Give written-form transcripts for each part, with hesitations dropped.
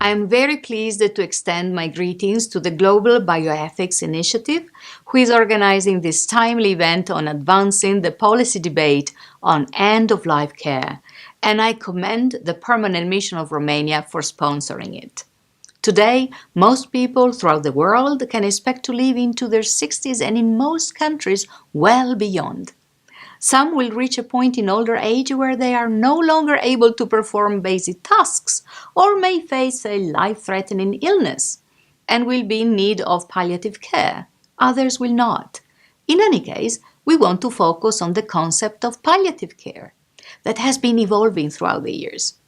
I am very pleased to extend my greetings to the Global Bioethics Initiative, who is organizing this timely event on advancing the policy debate on end-of-life care, and I commend the permanent mission of Romania for sponsoring it. Today, most people throughout the world can expect to live into their 60s and in most countries well beyond. Some will reach a point in older age where they are no longer able to perform basic tasks or may face a life-threatening illness and will be in need of palliative care. Others will not. In any case, we want to focus on the concept of palliative care that has been evolving throughout the years.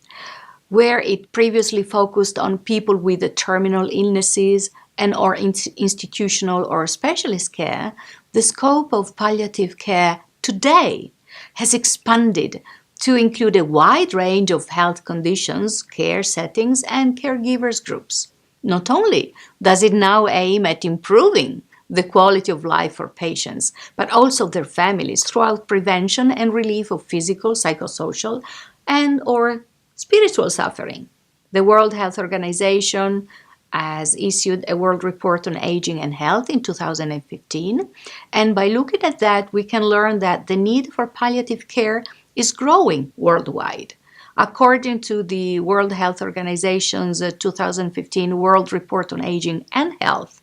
Where it previously focused on people with terminal illnesses and/or institutional or specialist care, the scope of palliative care today has expanded to include a wide range of health conditions, care settings, and caregivers groups. Not only does it now aim at improving the quality of life for patients, but also their families throughout prevention and relief of physical, psychosocial, and/or spiritual suffering. The World Health Organization has issued a World Report on Aging and Health in 2015, and by looking at that, we can learn that the need for palliative care is growing worldwide. According to the World Health Organization's 2015 World Report on Aging and Health,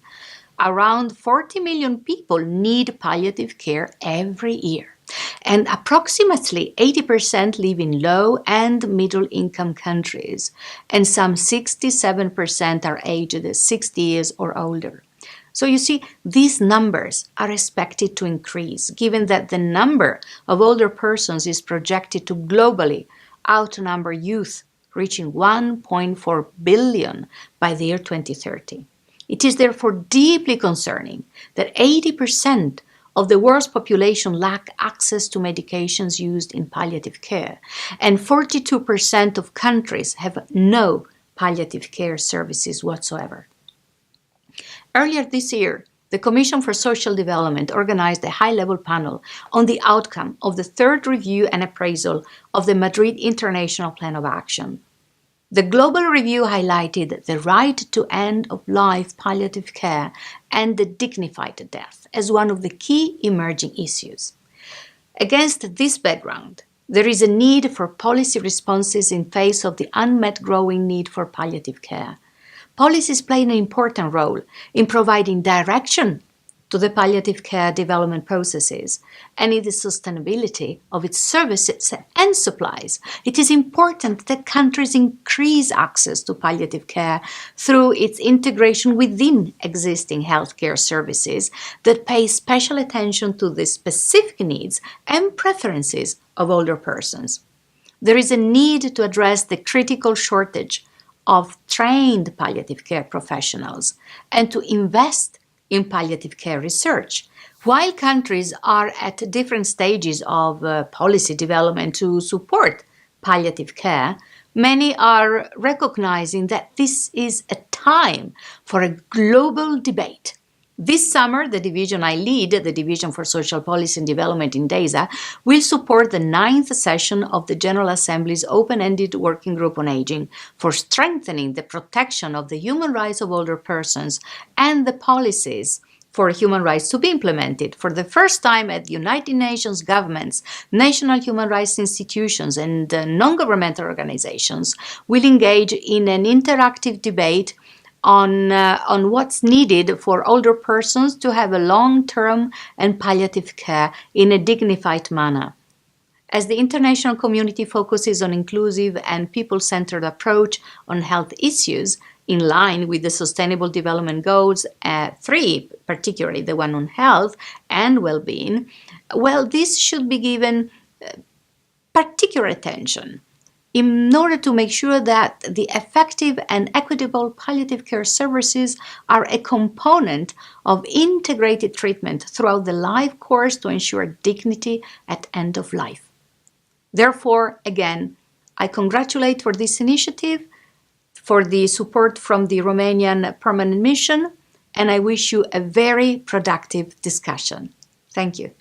around 40 million people need palliative care every year, and approximately 80% live in low and middle income countries, and some 67% are aged 60 years or older. So you see, these numbers are expected to increase, given that the number of older persons is projected to globally outnumber youth, reaching 1.4 billion by the year 2030. It is therefore deeply concerning that 80% of the world's population lack access to medications used in palliative care, and 42% of countries have no palliative care services whatsoever. Earlier this year, the Commission for Social Development organized a high-level panel on the outcome of the third review and appraisal of the Madrid International Plan of Action. The global review highlighted the right to end-of-life palliative care and the dignified death as one of the key emerging issues. Against this background, there is a need for policy responses in face of the unmet growing need for palliative care. Policies play an important role in providing direction to the palliative care development processes and in the sustainability of its services and supplies. It is important that countries increase access to palliative care through its integration within existing healthcare services that pay special attention to the specific needs and preferences of older persons. There is a need to address the critical shortage of trained palliative care professionals and to invest in palliative care research. While countries are at different stages of policy development to support palliative care, many are recognizing that this is a time for a global debate. This summer, the division I lead, the Division for Social Policy and Development in DESA, will support the 9th session of the General Assembly's Open-Ended Working Group on Aging for strengthening the protection of the human rights of older persons and the policies for human rights to be implemented. For the first time at the United Nations governments, national human rights institutions, and non-governmental organizations will engage in an interactive debate on what's needed for older persons to have a long-term and palliative care in a dignified manner. As the international community focuses on inclusive and people-centered approach on health issues in line with the Sustainable Development Goals 3, particularly the one on health and well-being, well, this should be given particular attention in order to make sure that the effective and equitable palliative care services are a component of integrated treatment throughout the life course to ensure dignity at end of life. Therefore, again, I congratulate for this initiative, for the support from the Romanian Permanent Mission, and I wish you a very productive discussion. Thank you.